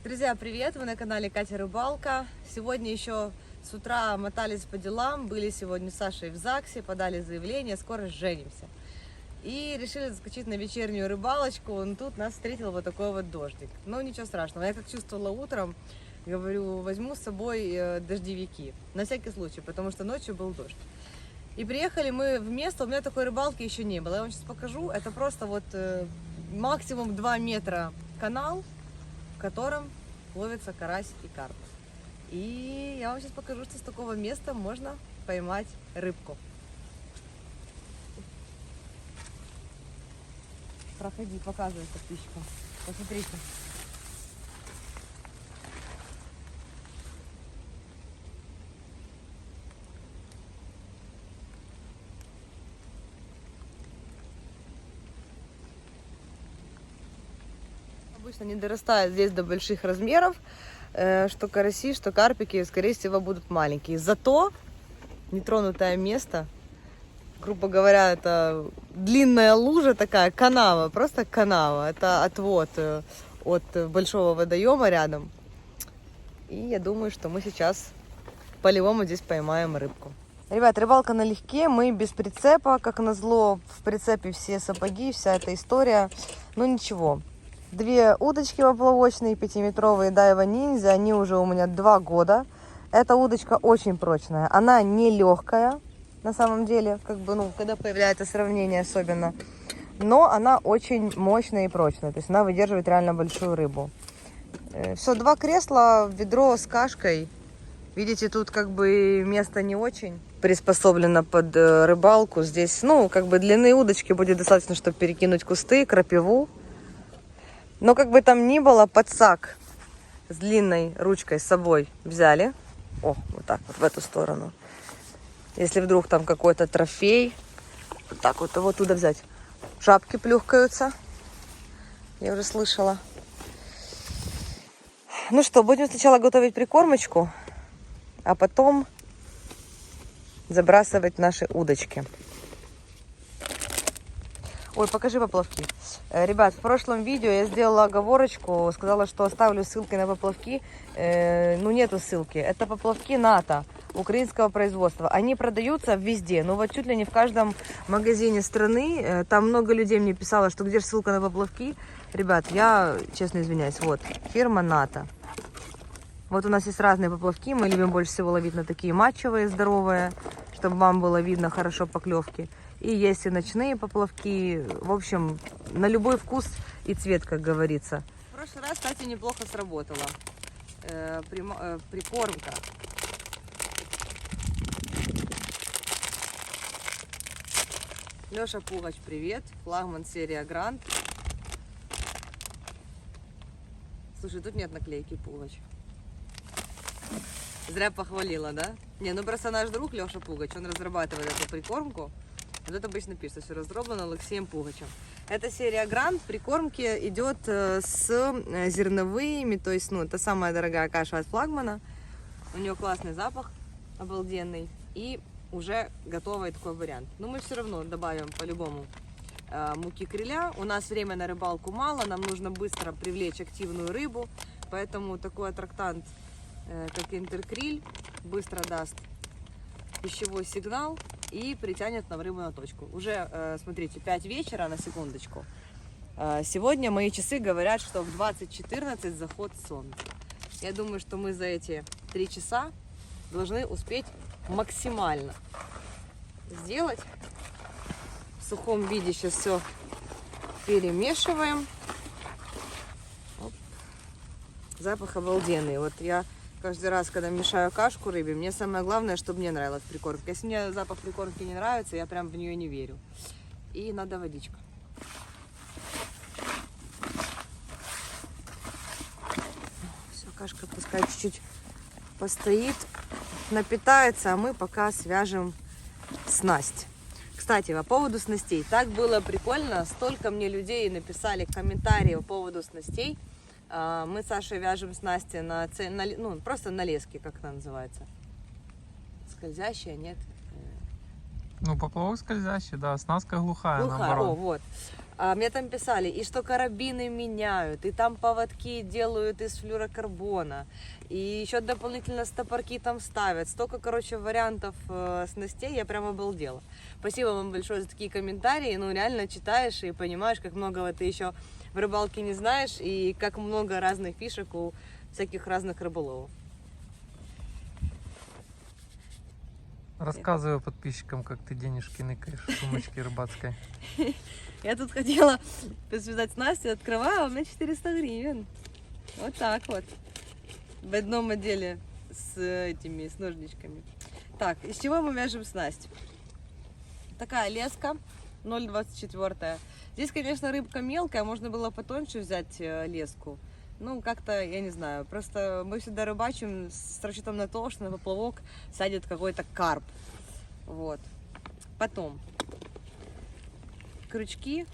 Друзья, привет! Вы на канале Катя Рыбалка. Сегодня еще с утра мотались по делам, были сегодня с Сашей в ЗАГСе, подали заявление, скоро женимся. И решили заскочить на вечернюю рыбалочку, но тут нас встретил вот такой вот дождик. Но ничего страшного, я как чувствовала утром, говорю, возьму с собой дождевики, на всякий случай, потому что ночью был дождь. И приехали мы в место, у меня такой рыбалки еще не было, я вам сейчас покажу, это просто вот максимум 2 метра канал, в котором ловится карась и карп. И я вам сейчас покажу, что с такого места можно поймать рыбку. Проходи, показывай подписчикам. Посмотрите. Обычно не дорастает здесь до больших размеров, что караси, что карпики, скорее всего, будут маленькие. Зато нетронутое место, грубо говоря, это длинная лужа такая, канава, просто канава. Это отвод от большого водоема рядом. И я думаю, что мы сейчас по-любому здесь поймаем рыбку. Ребят, рыбалка налегке, мы без прицепа, как назло, в прицепе все сапоги, вся эта история. Ну ничего. 2 удочки поплавочные, 5-метровые Daiwa Ninja, они уже у меня 2 года. Эта удочка очень прочная, она не легкая, на самом деле, как бы, ну, когда появляется сравнение особенно. Но она очень мощная и прочная, то есть она выдерживает реально большую рыбу. Все, 2 кресла, ведро с кашкой. Видите, тут как бы место не очень приспособлено под рыбалку. Здесь, ну, как бы длины удочки будет достаточно, чтобы перекинуть кусты, крапиву. Но как бы там ни было, подсак с длинной ручкой с собой взяли. О, вот так вот в эту сторону. Если вдруг там какой-то трофей, вот так вот его туда взять. Жабки плюхкаются. Я уже слышала. Ну что, будем сначала готовить прикормочку, а потом забрасывать наши удочки. Ой, покажи поплавки. Ребят, в прошлом видео я сделала оговорочку, сказала, что оставлю ссылки на поплавки. Ну, нету ссылки. Это поплавки НАТО, украинского производства. Они продаются везде, но вот чуть ли не в каждом магазине страны. Там много людей мне писало, что где же ссылка на поплавки. Ребят, я честно извиняюсь. Вот, фирма НАТО. Вот у нас есть разные поплавки. Мы любим больше всего ловить на такие матчевые, здоровые, чтобы вам было видно хорошо поклевки. И есть и ночные поплавки. В общем, на любой вкус и цвет, как говорится. В прошлый раз, кстати, неплохо сработала прикормка. Леша Пугач, привет. Флагман серия Гранд. Слушай, тут нет наклейки Пугач. Зря похвалила, да? Не, ну просто наш друг Леша Пугач, он разрабатывает эту прикормку. Вот это обычно пишется, все разработано Алексеем Пугачем. Эта серия Гранд прикормки идет с зерновыми, то есть, ну, это самая дорогая каша от Флагмана. У нее классный запах, обалденный, и уже готовый такой вариант. Но мы все равно добавим по-любому муки криля. У нас время на рыбалку мало, нам нужно быстро привлечь активную рыбу, поэтому такой аттрактант, как интеркриль, быстро даст пищевой сигнал и притянет нам рыбу на точку. Уже, смотрите, 5 вечера, на секундочку. Сегодня мои часы говорят, что в 20:14 заход солнца. Я думаю, что мы за эти 3 часа должны успеть максимально сделать. В сухом виде сейчас все перемешиваем. Оп. Запах обалденный. Вот я каждый раз, когда мешаю кашку рыбе, мне самое главное, чтобы мне нравилась прикормка. Если мне запах прикормки не нравится, я прям в нее не верю. И надо водичка. Все, кашка пускай чуть-чуть постоит, напитается, а мы пока свяжем снасть. Кстати, по поводу снастей. Так было прикольно. Столько мне людей написали комментарии по поводу снастей. Мы с Сашей вяжем снасти ну, просто на леске, как она называется. Скользящая, нет? Ну, поплавок скользящий, да, снаска глухая, Глухая, наоборот. о, вот. А мне там писали, и что карабины меняют, и там поводки делают из флюорокарбона, и еще дополнительно стопорки там ставят. Столько, короче, вариантов снастей, я прям обалдела. Спасибо вам большое за такие комментарии. Ну, реально читаешь и понимаешь, как многого ты еще в рыбалке не знаешь, и как много разных фишек у всяких разных рыболовов. Рассказывай подписчикам, как ты денежки ныкаешь в сумочке рыбацкой. Я тут хотела связать снасти, открываю, а у меня 400 гривен. Вот так вот. В одном отделе с этими, с ножничками. Так, из чего мы вяжем снасть? Такая леска 0,24. Здесь, конечно, рыбка мелкая, можно было потоньше взять леску. Ну, как-то, я не знаю, просто мы всегда рыбачим с расчетом на то, что на поплавок садит какой-то карп. Вот. Потом крючки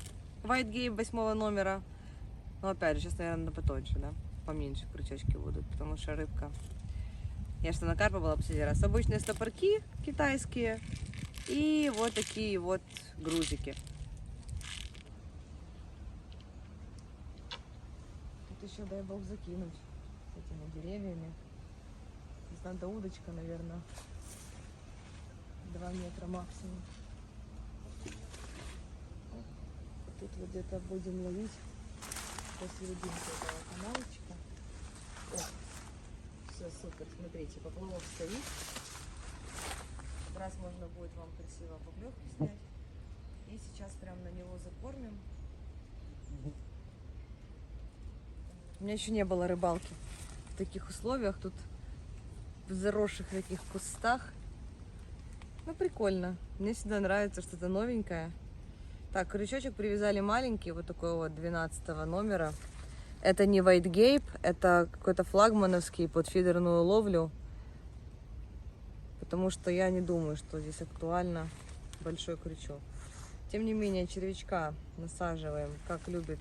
White Game 8 номера. Но опять же, сейчас, наверное, потоньше, да? Поменьше крючочки будут, потому что рыбка. Я что на карпа была последний раз. Обычные стопорки китайские и вот такие вот грузики. Тут еще, дай бог, закинуть с этими деревьями. Здесь надо удочка, наверное, 2 метра максимум. Тут вот где-то будем ловить посерединке этого каналчика. О, все супер, смотрите, поплавок стоит. Как раз можно будет вам красиво поклевки снять. И сейчас прям на него закормим. У меня еще не было рыбалки в таких условиях. Тут в заросших таких кустах. Ну, прикольно. Мне всегда нравится что-то новенькое. Так, крючочек привязали маленький, вот такой вот 12 номера. Это не White Gape, это какой-то флагмановский под фидерную ловлю. Потому что я не думаю, что здесь актуально большой крючок. Тем не менее, червячка насаживаем, как любит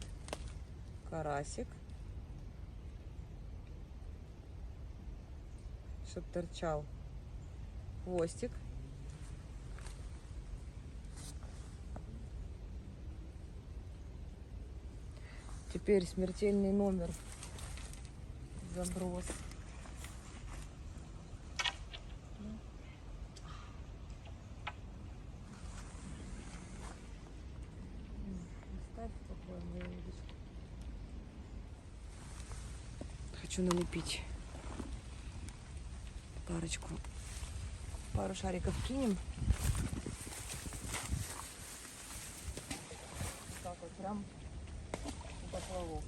карасик. Чтобы торчал хвостик. Теперь смертельный номер. Заброс. Ставь спокойно удочку. Хочу налепить пару шариков кинем. Так вот прям поплавок.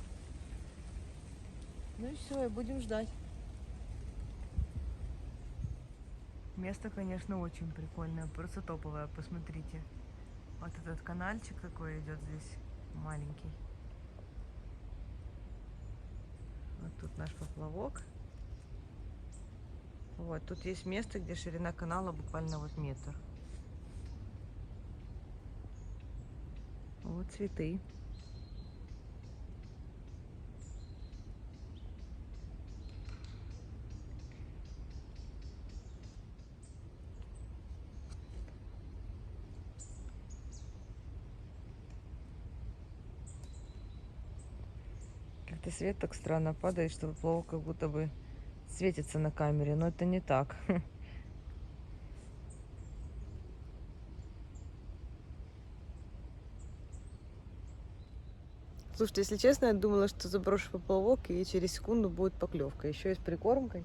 Ну и все, и будем ждать. Место, конечно, очень прикольное, просто топовое, посмотрите. Вот этот канальчик такой идет здесь, маленький. Вот тут наш поплавок. Вот, тут есть место, где ширина канала буквально вот метр. Вот цветы. Как-то свет так странно падает, что поплавок как будто бы светится на камере, но это не так. Слушайте, если честно, я думала, что заброшу поплавок и через секунду будет поклевка. Еще и с прикормкой.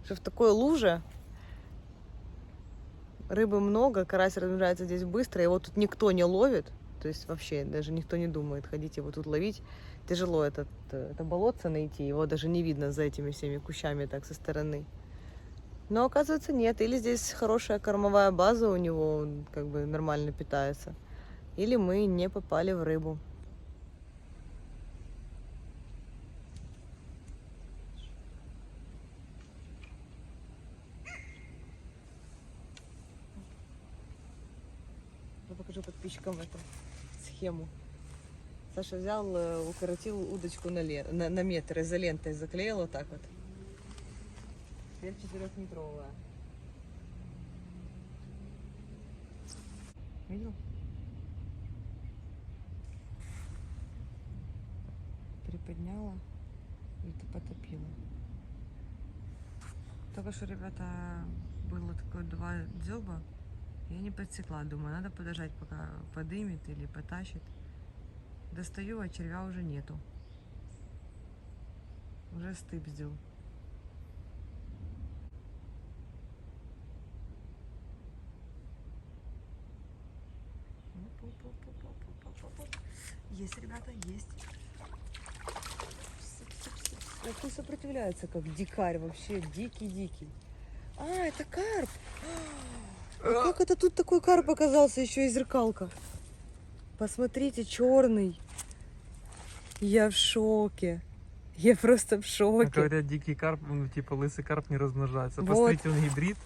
Что в такой луже рыбы много, карась размножается здесь быстро, его тут никто не ловит. То есть вообще даже никто не думает ходить его тут ловить. Тяжело это болотце найти, его даже не видно за этими всеми кущами так со стороны. Но оказывается нет. Или здесь хорошая кормовая база у него, он как бы нормально питается. Или мы не попали в рыбу. Я покажу подписчикам эту схему. Саша взял, укоротил удочку на метр, изолентой заклеил вот так вот. Теперь 4-метровая. Видел? подняла и потопила. Только что, ребята, было такое 2 дзёба. Я не подсекла, думаю, надо подождать, пока подымет или потащит. Достаю, а червя уже нету. Уже стыд сделал. Есть, ребята, есть. Какой сопротивляется, как дикарь вообще, дикий-дикий. А, это карп. А как это тут такой карп оказался, еще и зеркалка? Посмотрите, черный. Я в шоке. Я просто в шоке. Говорят, дикий карп, ну, типа лысый карп не размножается. Вот. Посмотрите, он гибрид.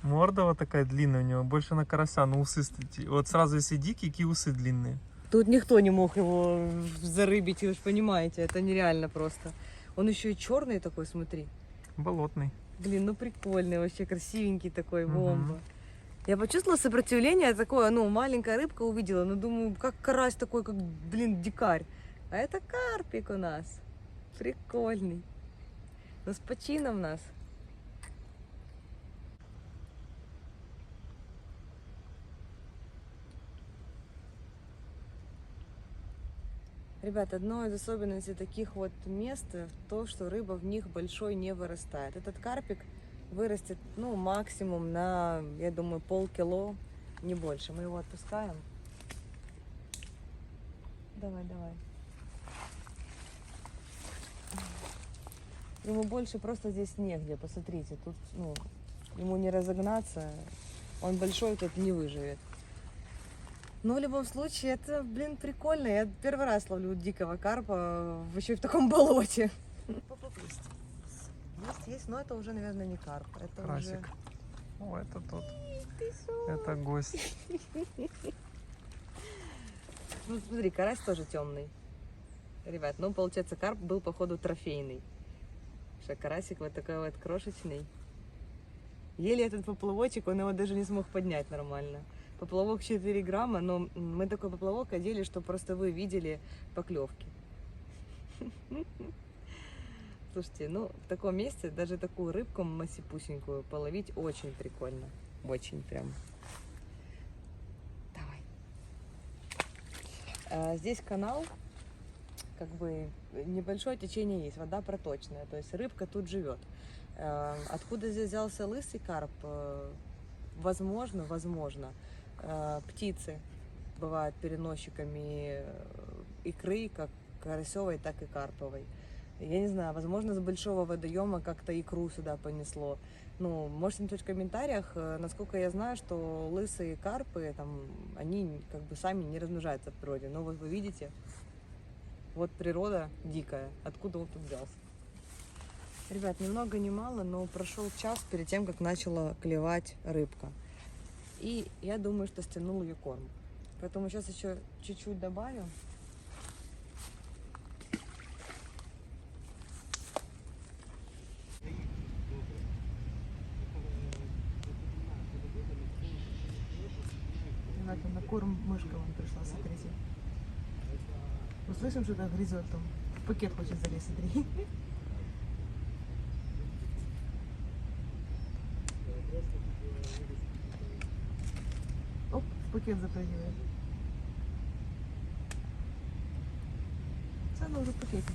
Морда вот такая длинная у него, больше на карася, но усы, вот сразу если дикий, какие усы длинные. Тут никто не мог его зарыбить, вы же понимаете, это нереально просто. Он еще и черный такой, смотри. Болотный. Блин, ну прикольный, вообще красивенький такой, Мгм. бомба. Я почувствовала сопротивление такое, ну, маленькая рыбка увидела, ну, думаю, как карась такой, как, блин, дикарь. А это карпик у нас. Прикольный. Ну, с почином нас. Ребят, одно из особенностей таких вот мест то, что рыба в них большой не вырастает. Этот карпик вырастет, ну, максимум на, я думаю, полкило, не больше. Мы его отпускаем. Давай, давай. Ему больше просто здесь негде, посмотрите. Тут, ну, ему не разогнаться. Он большой, тут не выживет. Но в любом случае, это, блин, прикольно. Я первый раз ловлю дикого карпа, еще и в таком болоте. Есть, но это уже, наверное, не карп. Это Карасик. уже... О, это тот. Ты шо? Это гость. Ну, смотри, карась тоже темный. Ребят, ну, получается, карп был, походу, трофейный. Что карасик вот такой вот крошечный. Еле этот поплавочек, он его даже не смог поднять нормально. Поплавок 4 грамма, но мы такой поплавок одели, что просто вы видели поклевки. Слушайте, ну в таком месте даже такую рыбку масипусенькую половить очень прикольно. Очень прям. Давай. Здесь канал, как бы небольшое течение есть, вода проточная, то есть рыбка тут живет. Откуда здесь взялся лысый карп? Возможно, птицы бывают переносчиками икры, как карасевой, так и карповой. Я не знаю, возможно, с большого водоема как-то икру сюда понесло. Ну, можете написать в комментариях, насколько я знаю, что лысые карпы, там, они как бы сами не размножаются в природе. Но вот вы видите, вот природа дикая, откуда он тут взялся. Ребят, ни много ни мало, но прошел час перед тем, как начала клевать рыбка. И я думаю, что стянул ее корм. Поэтому сейчас еще чуть-чуть добавим. Ребята, на корм мышка вам пришла, смотрите. Услышим, что-то грызет там. В пакет хочет залезть, смотри. Оп, в пакет запрыгивает. Она уже в пакете.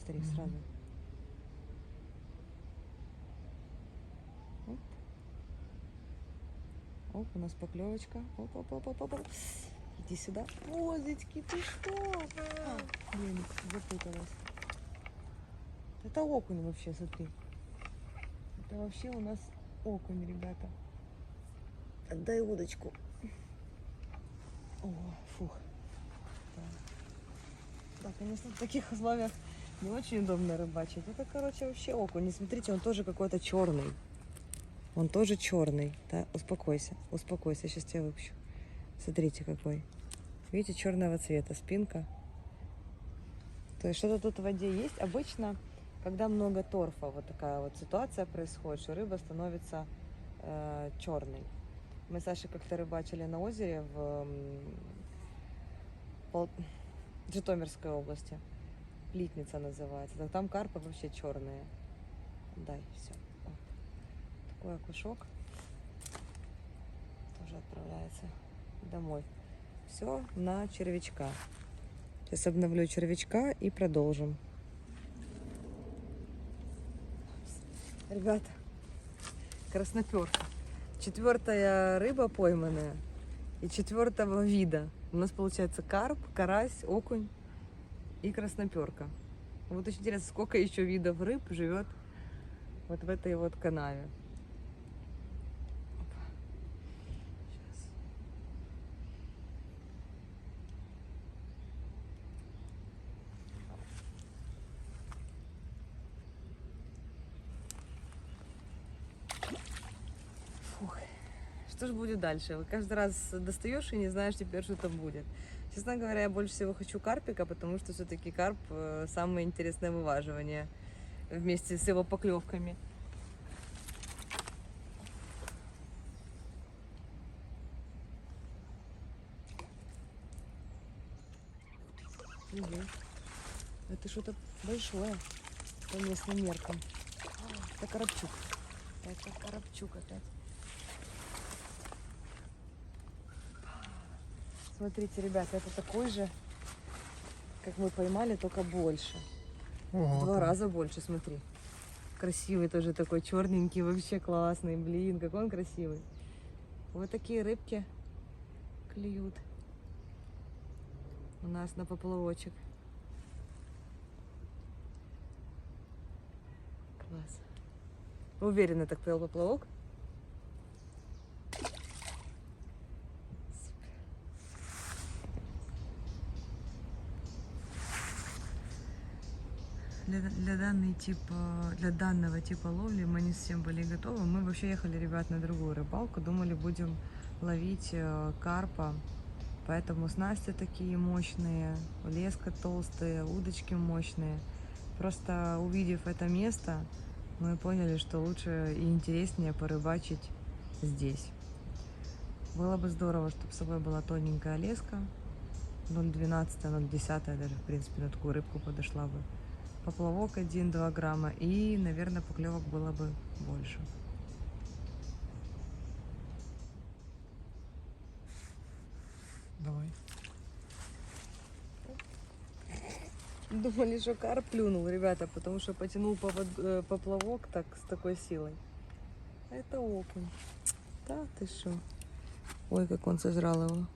Старик сразу. Оп. Оп, у нас поклевочка. Оп, оп, оп, оп, оп, оп. Иди сюда. Козочки, ты что? Блин, запуталась. Это окунь вообще, смотри. Это вообще у нас окунь, ребята. Отдай удочку. О, фух. Да, конечно, в таких условиях Не очень удобно рыбачить. Это, короче, вообще окунь. Не смотрите, он тоже какой-то черный. Он тоже черный. Да? Успокойся, успокойся. Сейчас тебя выпущу. Смотрите, какой. Видите, черного цвета спинка. То есть что-то тут в воде есть. Обычно, когда много торфа, вот такая вот ситуация происходит, что рыба становится черной. Мы с Сашей как-то рыбачили на озере в Житомирской области. Плитница называется. Так там карпы вообще черные. Дай, все. Вот. Такой окушок. Тоже отправляется домой. Все на червячка. Сейчас обновлю червячка и продолжим. Ребята, красноперка. 4-я рыба пойманная и 4-го вида. У нас получается карп, карась, окунь и красноперка. Вот очень интересно, сколько еще видов рыб живет вот в этой вот канаве. Сейчас. Фух. Что же будет дальше? Вы каждый раз достаешь и не знаешь теперь, что там будет. Честно говоря, я больше всего хочу карпика, потому что все-таки карп самое интересное вываживание вместе с его поклевками. Угу. Это что-то большое по местным меркам. Это коробчук. Это коробчук опять. Смотрите, ребята, это такой же, как мы поймали, только больше. Ого, В 2 раза больше, смотри. Красивый тоже такой, черненький, вообще классный. Блин, какой он красивый. Вот такие рыбки клюют у нас на поплавочек. Класс. Уверенно так плыл поплавок. Для данного типа ловли мы не совсем были готовы. Мы вообще ехали, ребят, на другую рыбалку. Думали, будем ловить карпа. Поэтому снасти такие мощные, леска толстые, удочки мощные. Просто увидев это место, мы поняли, что лучше и интереснее порыбачить здесь. Было бы здорово, чтобы с собой была тоненькая леска. 0,12, 0,10 даже, в принципе, на такую рыбку подошла бы. Поплавок 1-2 грамма, и, наверное, поклевок было бы больше. Давай. Думали, что карп плюнул, ребята, потому что потянул поплавок так, с такой силой. Это окунь. Да, ты что? Ой, как он сожрал его.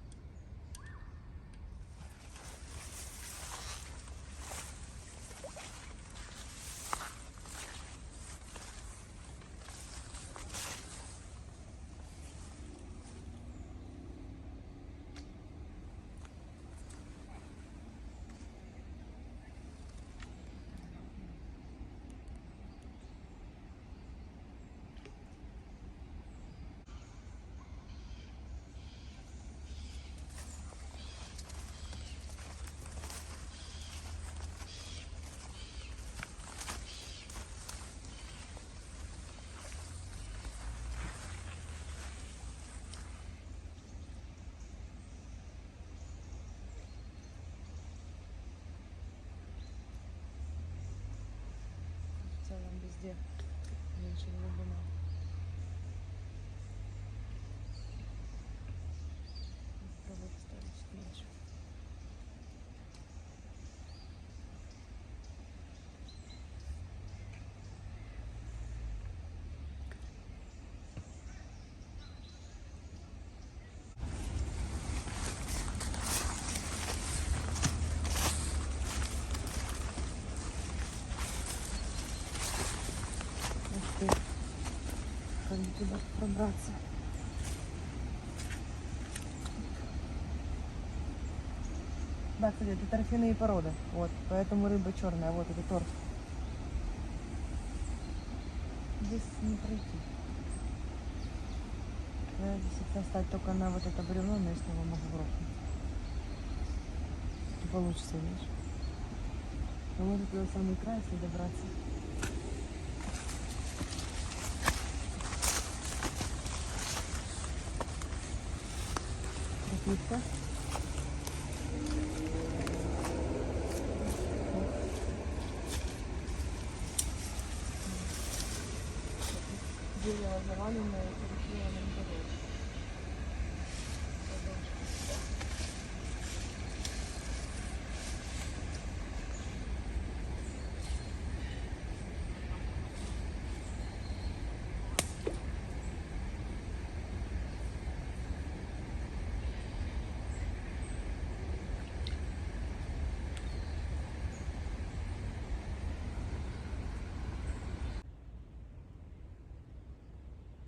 В целом везде меньше глубина. Попробую поставить чуть меньше. Ух ты, как бы туда пробраться. Да, кстати, это торфяные породы. Вот, поэтому рыба черная. Вот это торф. Здесь не пройти. Я здесь если встать только на вот это бревно, но я снова могу грохнуть. Не получится, видишь? Но может туда самый край, если добраться. Пропитка. Дерево заваленное, перекрыло нам дорогу.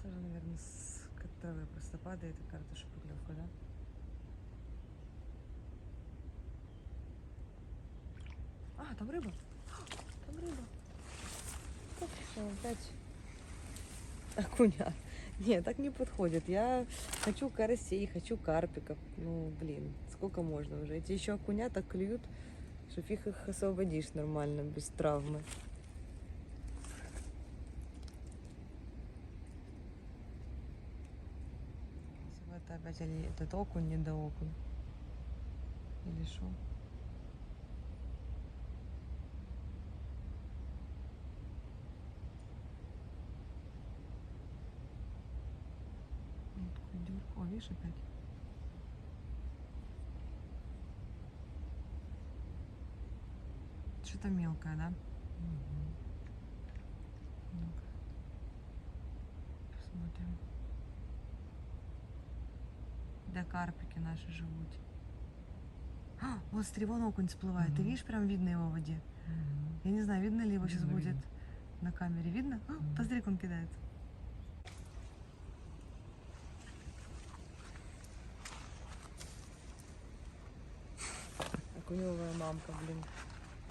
Тоже, наверное, с травы просто падает и кажется, что поклевка, да? А, там рыба. Там рыба. Как что, опять окуня. Нет, так не подходит. Я хочу карасей, хочу карпиков. Ну, блин, сколько можно уже? Эти еще окуня так клюют, что фиг их освободишь нормально, без травмы. Это опять или этот окунь, не до окунь. Или что? О, видишь, опять. Что-то мелкое, да? Ну-ка. Посмотрим. Да, карпики наши живут. А, вот смотри, вон окунь всплывает. Ты видишь, прям видно его в воде. Я не знаю, видно ли его сейчас будет на камере. Видно? А, посмотри, как он кидается. Окуневая мамка, блин.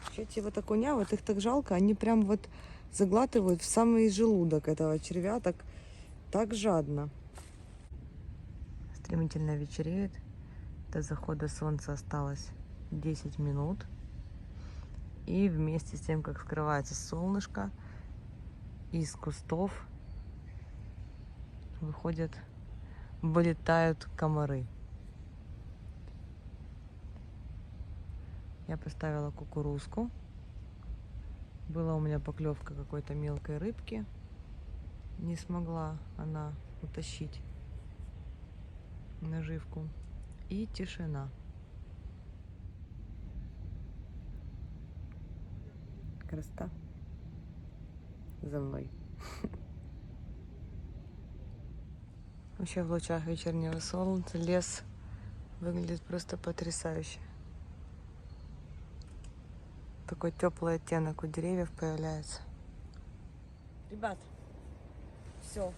Вообще эти вот окуня, вот их так жалко, они прям вот заглатывают в самый желудок этого червя, так жадно. Стремительно вечереет. До захода солнца осталось 10 минут. И вместе с тем, как скрывается солнышко, из кустов вылетают комары. Я поставила кукурузку. Была у меня поклевка какой-то мелкой рыбки. Не смогла она утащить наживку. И тишина. Красота. За мной. Вообще в лучах вечернего солнца лес выглядит просто потрясающе. Такой теплый оттенок у деревьев появляется. Ребят, все,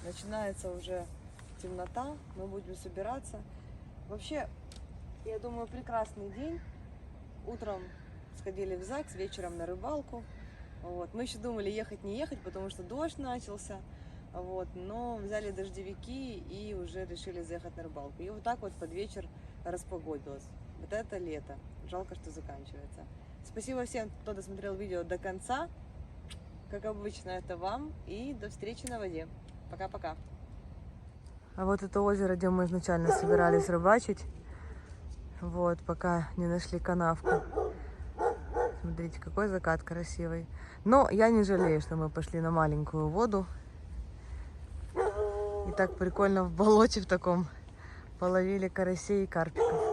начинается уже темнота, мы будем собираться. Вообще, я думаю, прекрасный день. Утром сходили в ЗАГС, вечером на рыбалку. Вот. Мы еще думали ехать, не ехать, потому что дождь начался. Вот. Но взяли дождевики и уже решили заехать на рыбалку. И вот так вот под вечер распогодилось. Вот это лето. Жалко, что заканчивается. Спасибо всем, кто досмотрел видео до конца. Как обычно, это вам. И до встречи на воде. Пока-пока. А вот это озеро, где мы изначально собирались рыбачить. Вот, пока не нашли канавку. Смотрите, какой закат красивый. Но я не жалею, что мы пошли на маленькую воду. И так прикольно в болоте в таком половили карасей и карпиков.